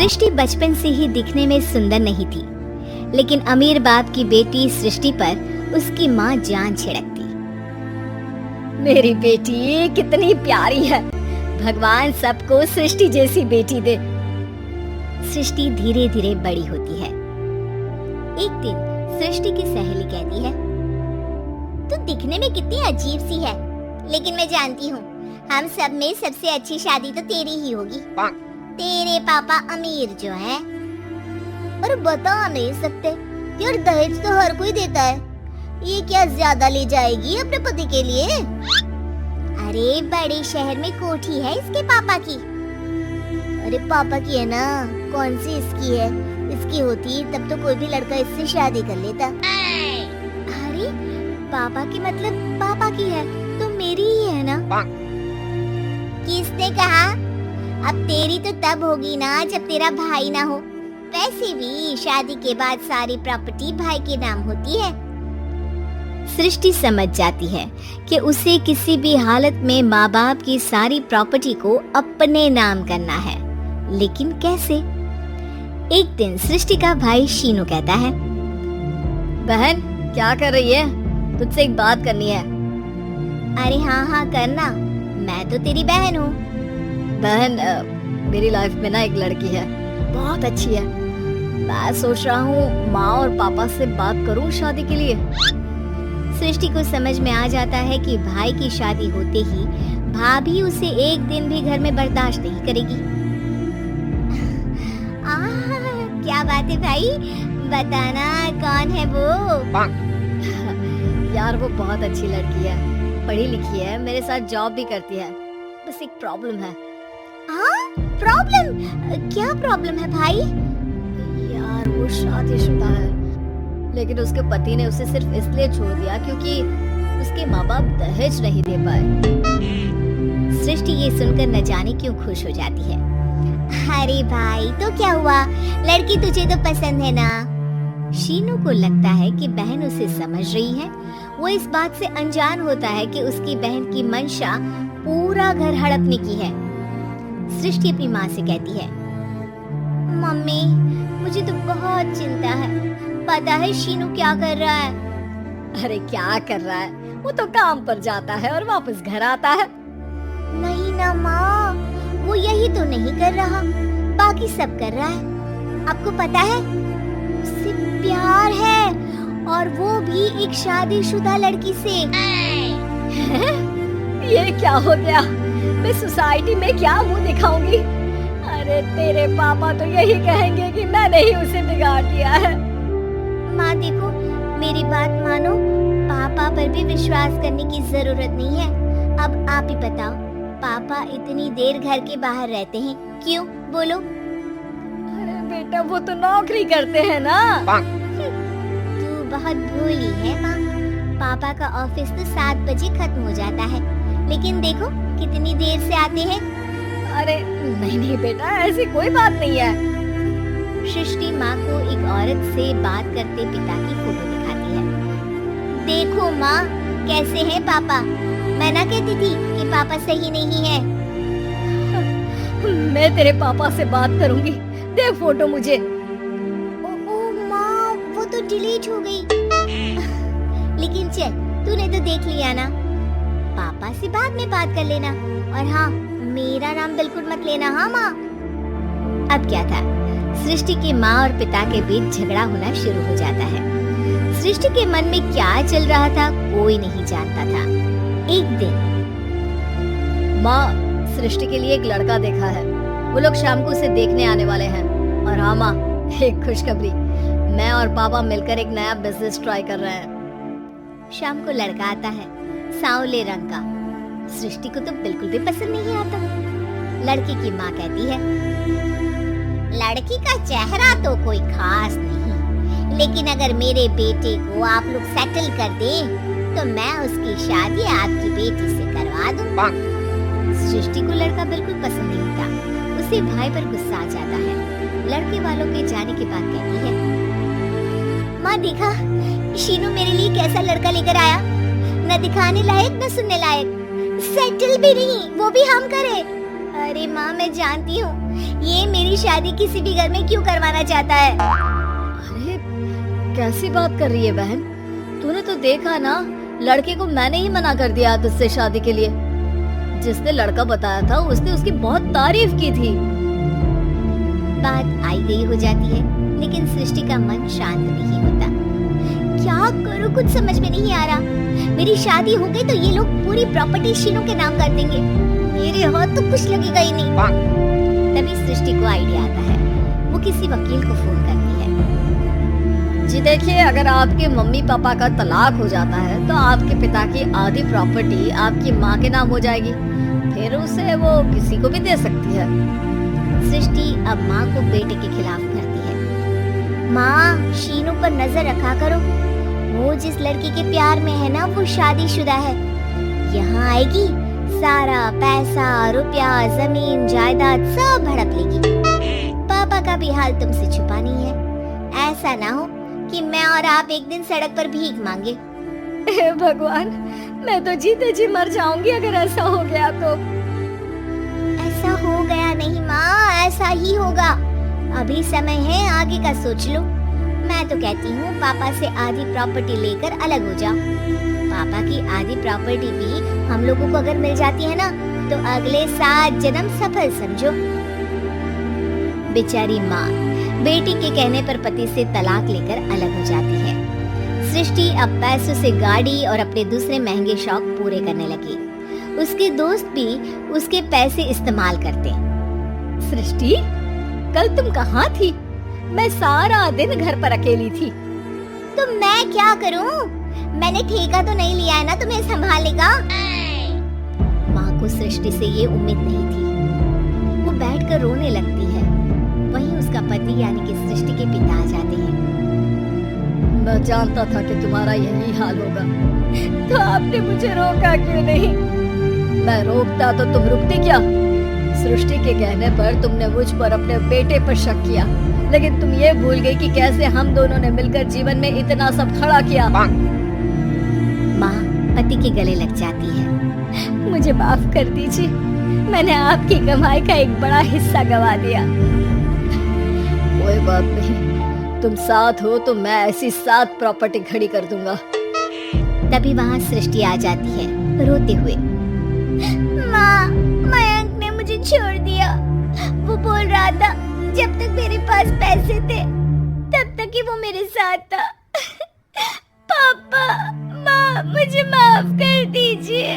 सृष्टि बचपन से ही दिखने में सुंदर नहीं थी, लेकिन अमीर बाप की बेटी सृष्टि पर उसकी माँ जान छिड़कती। मेरी बेटी कितनी प्यारी है, भगवान सबको सृष्टि जैसी बेटी दे। सृष्टि धीरे धीरे बड़ी होती है। एक दिन सृष्टि की सहेली कहती है, तू दिखने में कितनी अजीब सी है, लेकिन मैं जानती हूँ हम सब में सबसे अच्छी शादी तो तेरी ही होगी। तेरे पापा अमीर जो है। और बता नहीं सकते यार, दहेज तो हर कोई देता है, ये क्या ज्यादा ले जाएगी अपने पति के लिए? अरे बड़े शहर में कोठी है इसके पापा की। अरे पापा की है ना, कौन सी इसकी है? इसकी होती तब तो कोई भी लड़का इससे शादी कर लेता। अरे पापा की मतलब पापा की है तो मेरी ही है ना? किसने कहा? अब तेरी तो तब होगी ना जब तेरा भाई ना हो। वैसे भी शादी के बाद सारी प्रॉपर्टी भाई के नाम होती है। सृष्टि समझ जाती है कि उसे किसी भी हालत में माँ बाप की सारी प्रॉपर्टी को अपने नाम करना है, लेकिन कैसे? एक दिन सृष्टि का भाई शीनू कहता है, बहन क्या कर रही है? तुझसे एक बात करनी है। अरे हाँ हाँ करना, मैं तो तेरी बहन हूँ। बहन मेरी लाइफ में ना एक लड़की है, बहुत अच्छी है। मैं सोच रहा हूँ माँ और पापा से बात करूँ शादी के लिए। सृष्टि को समझ में आ जाता है कि भाई की शादी होते ही भाभी उसे एक दिन भी घर में बर्दाश्त नहीं करेगी। क्या बात है भाई, बताना कौन है वो? यार वो बहुत अच्छी लड़की है, पढ़ी लिखी है, मेरे साथ जॉब भी करती है। बस एक प्रॉब्लम है। प्रॉब्लम? क्या प्रॉब्लम है भाई? यार वो शादीशुदा है, लेकिन उसके पति ने उसे सिर्फ इसलिए छोड़ दिया क्योंकि उसके माँ बाप दहेज नहीं दे पाए। सृष्टि ये सुनकर न जाने क्यों खुश हो जाती है। अरे भाई तो क्या हुआ, लड़की तुझे तो पसंद है ना? शीनू को लगता है कि बहन उसे समझ रही है। वो इस बात से अनजान होता है कि उसकी बहन की मंशा पूरा घर हड़पने की है। सृष्टि अपनी माँ से कहती है, मम्मी मुझे तो बहुत चिंता है, पता है शीनू क्या कर रहा है? अरे क्या कर रहा है, वो तो काम पर जाता है और वापस घर आता है। नहीं ना माँ, वो यही तो नहीं कर रहा, बाकी सब कर रहा है। आपको पता है उससे प्यार है, और वो भी एक शादीशुदा लड़की से। ये क्या हो गया, मैं सोसाइटी में क्या मुंह दिखाऊंगी? अरे तेरे पापा तो यही कहेंगे कि मैंने ही उसे बिगाड़ दिया है। माँ देखो मेरी बात मानो, पापा पर भी विश्वास करने की जरूरत नहीं है। अब आप ही बताओ, पापा इतनी देर घर के बाहर रहते हैं क्यों? बोलो। अरे बेटा वो तो नौकरी करते हैं ना। तू बहुत भोली है माँ, पापा का ऑफिस तो 7 बजे खत्म हो जाता है, लेकिन देखो कितनी देर से आते हैं। अरे नहीं नहीं बेटा, ऐसी कोई बात नहीं है। सृष्टि माँ को एक औरत से बात करते पिता की फोटो दिखाती है। देखो माँ कैसे हैं पापा, मैं ना कहती थी कि पापा सही नहीं है। मैं तेरे पापा से बात करूंगी, दे फोटो मुझे। ओ माँ वो तो डिलीट हो गई। लेकिन चल तूने तो देख लिया ना, पापा से बाद में बात कर लेना, और हाँ मेरा नाम बिल्कुल मत लेना। हाँ माँ। अब क्या था, सृष्टि की माँ और पिता के बीच झगड़ा होना शुरू हो जाता है। सृष्टि के मन में क्या चल रहा था कोई नहीं जानता था। एक दिन माँ सृष्टि के लिए एक लड़का देखा है, वो लोग शाम को उसे देखने आने वाले हैं। और हाँ माँ एक खुशखबरी, मैं और पापा मिलकर एक नया बिजनेस ट्राई कर रहे हैं। शाम को लड़का आता है, सांवले रंग का। सृष्टि को तो बिल्कुल भी पसंद नहीं आता। लड़की की माँ कहती है, लड़की का चेहरा तो कोई खास नहीं, लेकिन अगर मेरे बेटे को आप लोग सेटल कर दें तो मैं उसकी शादी आपकी बेटी से करवा दूंगा। सृष्टि को लड़का बिल्कुल पसंद नहीं था, उसे भाई पर गुस्सा आ जाता है। लड़के वालों के जाने के बाद कहती है, माँ देखा शीनू मेरे लिए कैसा लड़का लेकर आया, न दिखाने लायक न सुनने लायक, सेटल भी नहीं, वो भी हम करे। अरे माँ मैं जानती हूँ ये मेरी शादी किसी भी घर में क्यों करवाना चाहता है? अरे कैसी बात कर रही है बहन, तूने तो देखा ना, लड़के को मैंने ही मना कर दिया तुझसे शादी के लिए। जिसने लड़का बताया था उसने उसकी बहुत तारीफ की थी। बात आई गई हो जाती है, लेकिन सृष्टि का मन शांत नहीं होता। क्या करूं, कुछ समझ में नहीं आ रहा। मेरी शादी हो गई तो ये लोग पूरी प्रॉपर्टी शीनू के नाम कर देंगे, मेरे हाथ तो कुछ लगेगा ही नहीं। तभी सृष्टि को आइडिया आता है, वो किसी वकील को फोन करती है। जी देखिए, अगर आपके मम्मी पापा का तलाक हो जाता है तो आपके पिता की आधी प्रॉपर्टी आपकी माँ के नाम हो जाएगी, फिर उसे वो किसी को भी दे सकती है। सृष्टि अब माँ को बेटे के खिलाफ करती है। माँ, शीनू पर नजर रखा करो, वो जिस लड़की के प्यार में है ना वो शादीशुदा है। यहाँ आएगी, सारा पैसा, रुपया, जमीन, जायदाद सब हड़प लेगी। पापा का भी हाल तुमसे छुपा नहीं है। ऐसा ना हो कि मैं और आप एक दिन सड़क पर भीख मांगे। हे भगवान, मैं तो जीते जी मर जाऊंगी अगर ऐसा हो गया तो। ऐसा हो गया नहीं माँ, ऐसा ही होगा। अभी समय है, आगे का सोच लो। मैं तो कहती हूँ पापा से आधी प्रॉपर्टी लेकर अलग हो जाओ। पापा की आधी प्रॉपर्टी भी हम लोगों को अगर मिल जाती है ना तो अगले 7 जन्म सफल समझो। बेचारी माँ बेटी के कहने पर पति से तलाक लेकर अलग हो जाती है। सृष्टि अब पैसों से गाड़ी और अपने दूसरे महंगे शौक पूरे करने लगी। उसके दोस्त भी उसके पैसे इस्तेमाल करते। सृष्टि, कल तुम कहाँ थी? मैं सारा दिन घर पर अकेली थी। तो मैं क्या करूं? मैंने ठेका तो नहीं लिया है ना तुम्हें संभालने का। माँ को सृष्टि से ये उम्मीद नहीं थी। वो बैठकर रोने लगती है। वहीं उसका पति यानी कि सृष्टि के पिता आ जाते हैं। मैं जानता था कि तुम्हारा यही हाल होगा, तो आपने मुझे रोका क्यों नहीं? मैं रोकता तो तुम रुकती क्या? सृष्टि के कहने पर तुमने मुझ पर अपने बेटे पर शक किया, लेकिन तुम ये भूल गई कि कैसे हम दोनों ने मिलकर जीवन में इतना सब खड़ा किया। माँ पति के गले लग जाती है। मुझे माफ कर दीजिए, मैंने आपकी कमाई का एक बड़ा हिस्सा गवा दिया। कोई बात नहीं, तुम साथ हो तो मैं ऐसी 7 प्रॉपर्टी खड़ी कर दूंगा। तभी वहाँ सृष्टि आ जाती है रोते हुए। माँ, मयंक ने मुझे छोड़ दिया। वो बोल रहा था जब तक मेरे पास पैसे थे तब तक ही वो मेरे साथ था। पापा, माँ, मुझे माफ कर दीजिए।